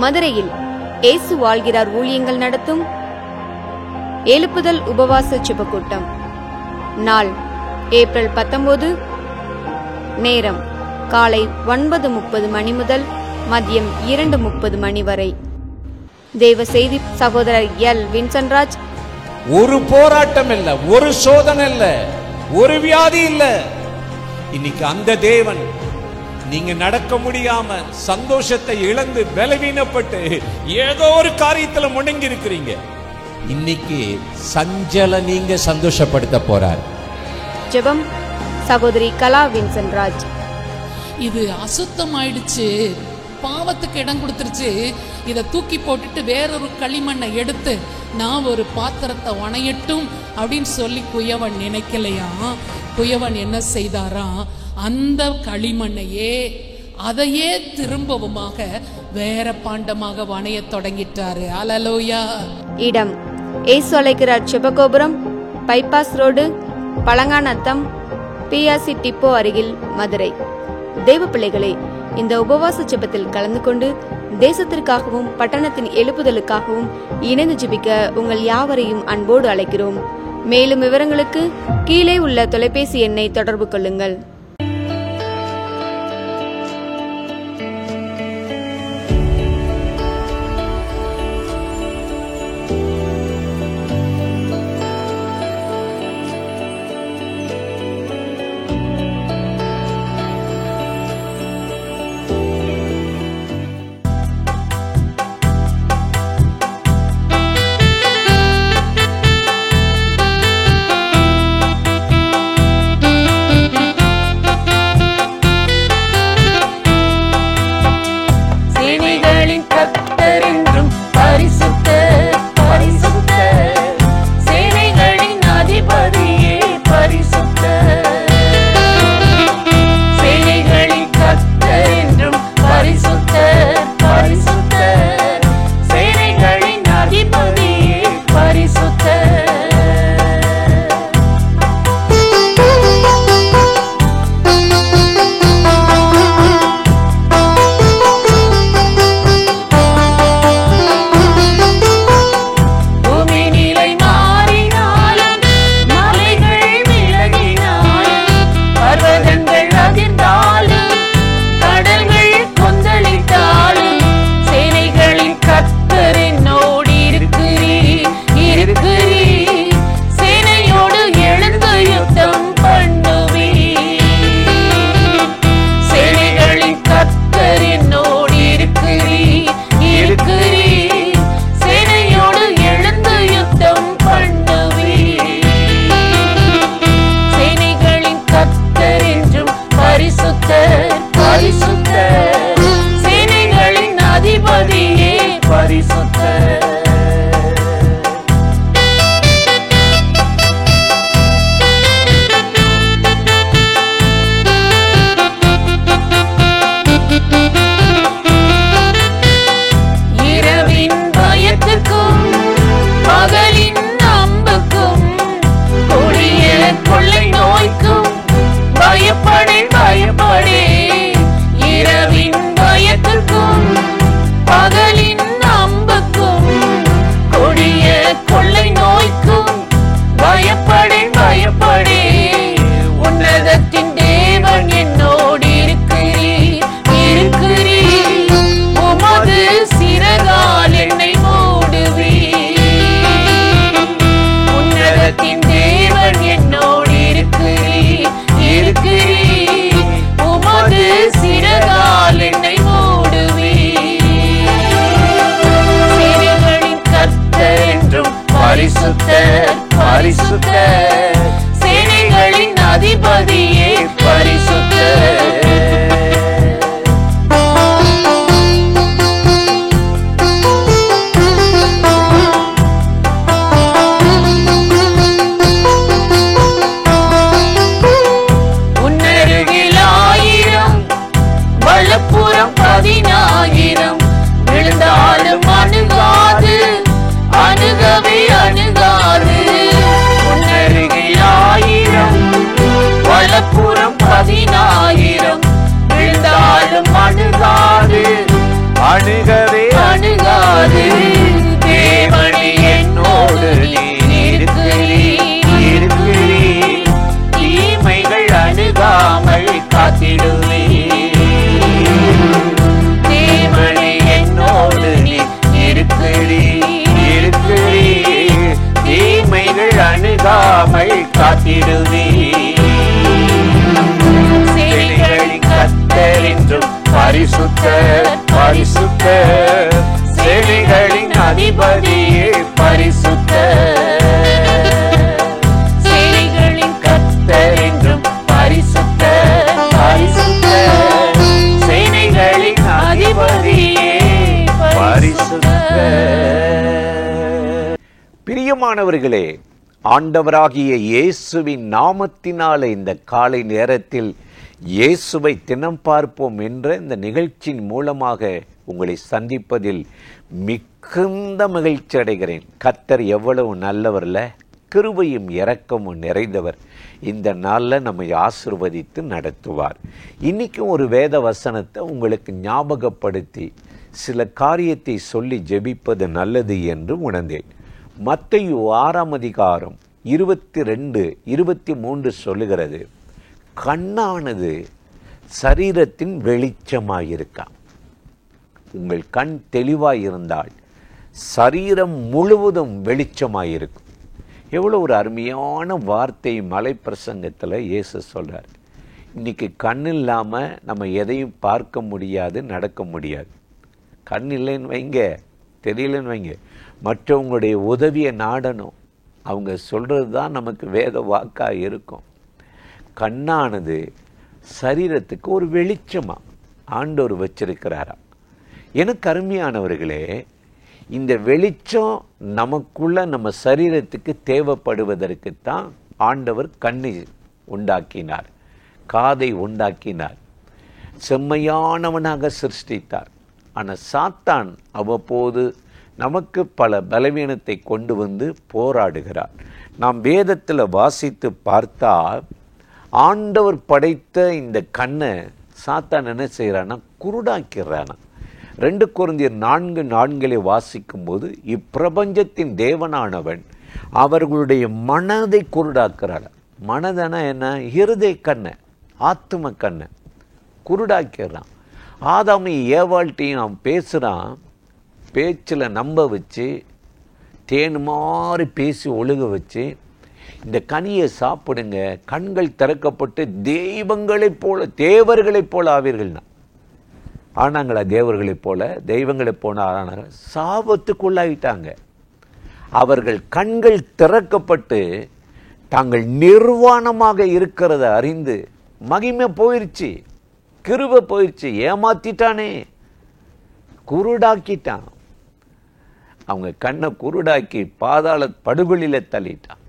மதுரையில் இயேசு வாழ்கிறார் ஊழியங்கள் நடத்தும் எழுப்புதல் உபவாச ஜெபக்கூட்டம். நாள் ஏப்ரல் 19. நேரம் காலை 9:30 மணி முதல் மதியம் 2:30 மணி வரை. தேவ செய்தி சகோதரர் எல் வின்சென்ட்ராஜ். ஒரு போராட்டம் இல்ல, ஒரு சோதனை இல்ல, ஒரு வியாதி இல்ல. இன்னைக்கு அந்த தேவன் நீங்க நடக்க முடியாம சந்தோஷத்தை இழந்து பலவீனப்பட்டு ஏதோ ஒரு காரியத்துல முடங்கி இருக்கிறீங்க, இன்னைக்கு சஞ்சல நீங்க சந்தோஷப்படுத்த போறார். ஜெபம் சகோதரி கலா வின்சென்ட்ராஜ். இது அசுத்தமாயிடுச்சு, பாவத்துக்கு இடம் கொடுத்துருச்சு, இதை தூக்கி போட்டுட்டு வேறொரு களிமண்ணை எடுத்து நான் ஒரு பாத்திரத்தை வணையட்டும் அப்படின்னு சொல்லி குயவன் நினைக்கலையா. குயவன் என்ன செய்தாரா, அந்த களிமண்ணையே அதையே திரும்பவுமாக வேற பாண்டமாக வணைய தொடங்கிட்டாரு. அல்லேலூயா. இடம் இயேசு அழைக்கிறார் Jebagopuram, bypass road, Palanganatham, PRC depot அருகில், மதுரை. தேவ பிள்ளைகளே, இந்த உபவாச ஜெபத்தில் கலந்து கொண்டு தேசத்திற்காகவும் பட்டணத்தின் எழுப்புதலுக்காகவும் இணைந்து ஜெபிக்க உங்கள் யாவரையும் அன்போடு அழைக்கிறோம். மேலும் விவரங்களுக்கு கீழே உள்ள தொலைபேசி எண்ணை தொடர்பு கொள்ளுங்கள். சேனைகளின் அதிபதியே பரிசுத்தர். உன்னருகில் 1000 வலப்புறம் 10000 விழுந்தாலும் அணுகாது, அணுகவே அணுகாது. உன்னருகில் 1000 வலப்புறம் 10000 விழுந்தாலும் அணுகாது, அணுகவே அணுகாது. தேவனே என்னோடு நீர் இருக்கிறீர். தீமைகள் அணுகாமல் காத்திடுவீர். தேவனே என்னோடு நீர் இருக்கிறீர். தீமைகள் அணுகாமல் காத்திடுவீர். சேனைகளின் கர்த்தர் என்றும் பரிசுத்தர் பரிசுத்தர். சேனைகளின் அதிபதியே பரிசுத்தர். சேனைகளின் கர்த்தர் என்றும் பரிசுத்தர் பரிசுத்தர். சேனைகளின் அதிபதியே பரிசுத்தர். பிரியமானவர்களே, ஆண்டவராகிய இயேசுவின் நாமத்தினாலே இந்த காலை நேரத்தில் இயேசுவை தினம் பார்ப்போம் என்ற இந்த நிகழ்ச்சியின் மூலமாக உங்களை சந்திப்பதில் மிகுந்த மகிழ்ச்சி அடைகிறேன். கர்த்தர் எவ்வளவு நல்லவர்ல, கிருபையும் இரக்கமும் நிறைந்தவர். இந்த நாளில் நம்மை ஆசீர்வதித்து நடத்துவார். இன்னைக்கும் ஒரு வேத வசனத்தை உங்களுக்கு ஞாபகப்படுத்தி சில காரியத்தை சொல்லி ஜெபிப்பது நல்லது என்று உணர்ந்தேன். மத்தேயு 6ஆம் அதிகாரம் 22, 23 சொல்லுகிறது, கண்ணானது சரீரத்தின் வெளிச்சமாயிருக்கா. உங்கள் கண் தெளிவாயிருந்தால் சரீரம் முழுவதும் வெளிச்சமாயிருக்கும். எவ்வளோ ஒரு அருமையான வார்த்தை மலை பிரசங்கத்தில் இயேசு சொல்கிறார். இன்றைக்கி கண் இல்லாமல் நம்ம எதையும் பார்க்க முடியாது, நடக்க முடியாது. கண் இல்லைன்னு வைங்க, தெரியலன்னு வைங்க, மற்றவங்களுடைய உதவியை நாடணும். அவங்க சொல்கிறது தான் நமக்கு வேத வாக்காக இருக்கும். கண்ணானது சரீரத்துக்கு ஒரு வெளிச்சமாக ஆண்டவர் வச்சிருக்கிறாராம். எனக்கு அருமையானவர்களே, இந்த வெளிச்சம் நமக்குள்ள நம்ம சரீரத்துக்கு தேவைப்படுவதற்குத்தான் ஆண்டவர் கண்ணை உண்டாக்கினார், காதை உண்டாக்கினார், செம்மையானவனாக சிருஷ்டித்தார். ஆனால் சாத்தான் அவ்வப்போது நமக்கு பல பலவீனத்தை கொண்டு வந்து போராடுகிறார். நாம் வேதத்தில் வாசித்து பார்த்தால் ஆண்டவர் படைத்த இந்த கண்ணை சாத்தான் என்ன செய்கிறான்னா, குருடாக்கிறானா. 2 கொரிந்தியர் 4:4 வாசிக்கும் போது, இப்பிரபஞ்சத்தின் தேவனானவன் அவர்களுடைய மனதை குருடாக்குறார். மனதனா என்ன? இருதய கண்ணை, ஆத்தும கண்ணை குருடாக்கிறான். ஆதாமையும் ஏவாள்கிட்டையும் அவன் பேசுகிறான். பேச்சில் நம்ப வச்சு, தேன் மாதிரி பேசி ஒழுக வச்சு, இந்த கனியை சாப்பிடுங்க, கண்கள் திறக்கப்பட்டு தெய்வங்களைப் போல, தேவர்களைப் போல ஆவீர்கள்னா. ஆனாங்களா? தேவர்களைப் போல, தெய்வங்களைப் போல ஆனாங்க. சாபத்துக்குள்ளாயிட்டாங்க. அவர்கள் கண்கள் திறக்கப்பட்டு தாங்கள் நிர்வாணமாக இருக்கிறத அறிந்து, மகிமை போயிடுச்சு, கிருபை போயிடுச்சு, ஏமாத்திட்டானே, குருடாக்கிட்டான். அவங்க கண்ணை குருடாக்கி பாதாள படுகொலில தள்ளிட்டான்.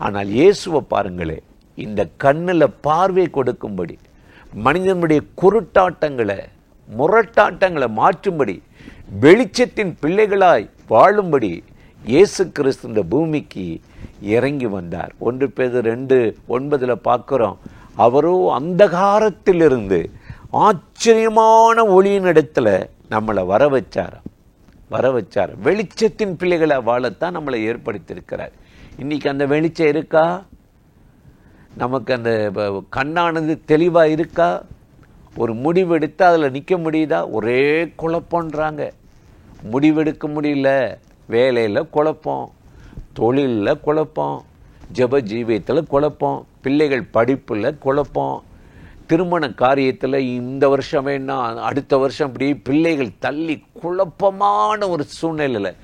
ஆனால் இயேசுவை பாருங்களே, இந்த கண்ணில் பார்வை கொடுக்கும்படி, மனிதனுடைய குருட்டாட்டங்களை, முரட்டாட்டங்களை மாற்றும்படி, வெளிச்சத்தின் பிள்ளைகளாய் வாழும்படி இயேசு கிறிஸ்து இந்த பூமிக்கு இறங்கி வந்தார். 1 பேதுரு 2:9 பார்க்கிறோம், அவரோ அந்தகாரத்திலிருந்து ஆச்சரியமான ஒளியின் இடத்துல நம்மளை வர வச்சார். வெளிச்சத்தின் பிள்ளைகளை வாழத்தான் நம்மளை ஏற்படுத்தியிருக்கிறார். இன்னைக்கு அந்த வெளிச்சம் இருக்கா? நமக்கு அந்த கண்ணானது தெளிவாக இருக்கா? ஒரு முடிவெடுத்து அதில் நிற்க முடியுதா? ஒரே குழப்பன்றாங்க. முடிவெடுக்க முடியல. வேலையில் குழப்பம், தொழிலில் குழப்பம், ஜெப ஜீவியத்தில் குழப்பம், பிள்ளைகள் படிப்பில் குழப்பம், திருமண காரியத்தில் இந்த வருஷம் வேணாம், அடுத்த வருஷம் இப்படி பிள்ளைகள் தள்ளி குழப்பமான ஒரு சூழ்நிலையில்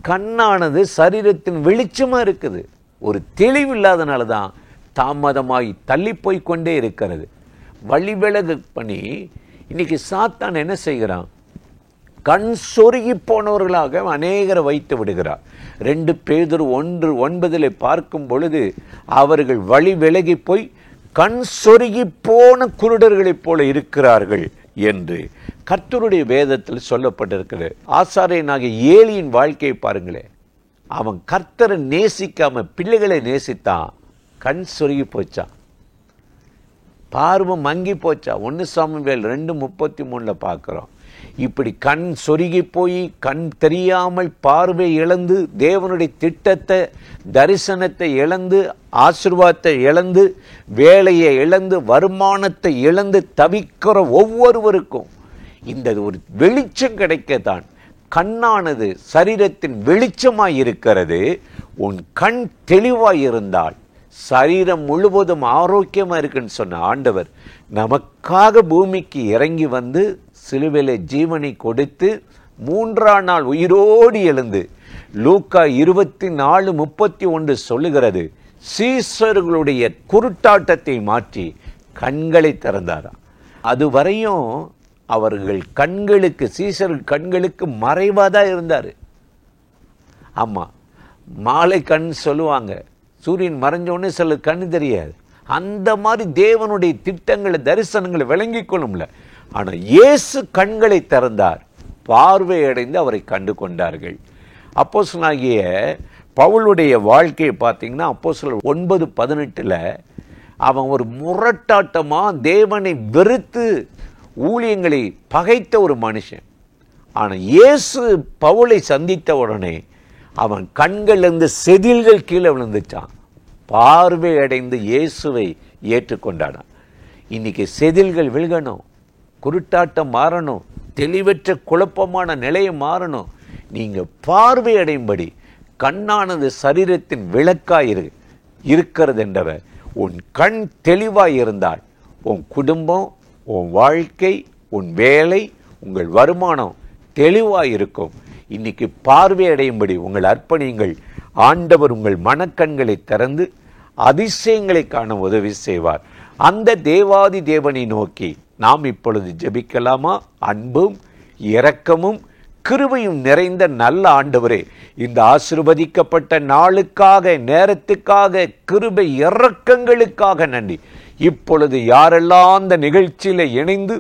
கண்ணானது சரீரத்தின் வெளிச்சமாக இருக்குது. ஒரு தெளிவு இல்லாதனால தான் தாமதமாகி தள்ளி போய்கொண்டே இருக்கிறது. வழி விலகு பண்ணி இன்னைக்கு சாத்தான் என்ன செய்கிறான்? கண் சொருகி போனவர்களாக அநேகரை வைத்து விடுகிறார். 2 பேதுரு 1:9 பார்க்கும் பொழுது, அவர்கள் வழி விலகி போய் கண் சொருகி போன குருடர்களைப் போல இருக்கிறார்கள் என்று கர்த்தருடைய வேதத்தில் சொல்லப்பட்டிருக்கிறது. ஆசாரியனாகிய ஏலியின் வாழ்க்கையை பாருங்களேன். அவன் கர்த்தரை நேசிக்காம பிள்ளைகளை நேசித்தான். கண் சொருகி போச்சான், பார்வை மங்கி போச்சா. 1 சாமுவேல் 2:33 பார்க்கிறோம். இப்படி கண் சொருகி போய் கண் தெரியாமல் பார்வை இழந்து தேவனுடைய திட்டத்தை தரிசனத்தை இழந்து ஆசீர்வாதத்தை இழந்து வேலையை இழந்து வருமானத்தை இழந்து தவிக்கிற ஒவ்வொருவருக்கும் இந்த ஒரு வெளிச்சம் கிடைக்கத்தான். கண்ணானது சரீரத்தின் வெளிச்சமாய் இருக்கிறது. உன் கண் தெளிவாய் இருந்தால் சரீரம் முழுவதும் ஆரோக்கியமா இருக்குன்னு சொன்ன ஆண்டவர் நமக்காக பூமிக்கு இறங்கி வந்து சிலுவையிலே ஜீவனை கொடுத்து 3ஆம் நாள் உயிரோடு எழுந்து லூக்கா 24:31 சொல்லுகிறது, சீசர்களுடைய குருட்டாட்டத்தை மாற்றி கண்களை திறந்தாராம். அதுவரையும் அவர்கள் கண்களுக்கு சீசர்கள் கண்களுக்கு மறைவாதான் இருந்தார். ஆமா, மாலை கண் சொல்லுவாங்க, சூரியன் மறைஞ்சோடனே சில கண் தெரியாது. அந்த மாதிரி தேவனுடைய திட்டங்களை தரிசனங்களை விளங்கிக் கொள்ளும்ல. ஆனால் இயேசு கண்களை திறந்தார், பார்வையடைந்து அவரை கண்டு கொண்டார்கள். அப்போஸ்தலனாகிய பவுலுடைய வாழ்க்கையை பார்த்தீங்கன்னா அப்போஸ்தலர் 9:18 அவன் ஒரு முரட்டாட்டமா தேவனை வெறுத்து ஊழியங்களை பகைத்த ஒரு மனுஷன். ஆனால் இயேசு பவுலை சந்தித்த உடனே அவன் கண்களிலிருந்து செதில்கள் கீழே விழுந்துச்சான். பார்வை அடைந்து இயேசுவை ஏற்றுக்கொண்டானான். இன்னைக்கு செதில்கள் விழுகணும், குருட்டாட்டம் மாறணும், தெளிவற்ற குழப்பமான நிலையை மாறணும். நீங்க பார்வை அடையும்படி கண்ணானது சரீரத்தின் விளக்காய் இருக்கிறது என்றவர். உன் கண் தெளிவாய் இருந்தால் உன் குடும்பம், உன் வாழ்க்கை, உன் வேலை, உங்கள் வருமானம் தெளிவாய் இருக்கும். இன்னைக்கு பார்வை அடையும்படி உங்கள் அர்ப்பணியுங்கள். ஆண்டவர் உங்கள் மனக்கண்களை திறந்து அதிசயங்களை காண உதவி செய்வார். அந்த தேவாதி தேவனை நோக்கி நாம் இப்பொழுது ஜெபிக்கலாமா? அன்பும் இரக்கமும் கிருபையும் நிறைந்த நல்ல ஆண்டவரே, இந்த ஆசீர்வதிக்கப்பட்ட நாளுக்காக, நேரத்துக்காக, கிருபை இரக்கங்களுக்காக நன்றி. இப்பொழுது யாரெல்லாம் அந்த நிகழ்ச்சியில இணைந்து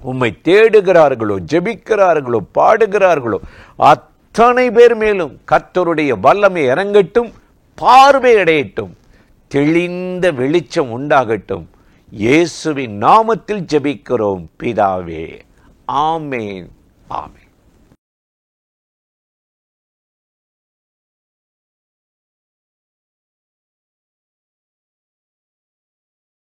உம்மை தேடுகிறார்களோ, ஜெபிக்கிறார்களோ, பாடுகிறார்களோ அத்தனை பேர் மேலும் கர்த்தருடைய வல்லமை இறங்கட்டும், பார்வை அடையட்டும், தெளிந்த வெளிச்சம் உண்டாகட்டும். இயேசுவின் நாமத்தில் ஜெபிக்கிறோம் பிதாவே. ஆமேன், ஆமேன்.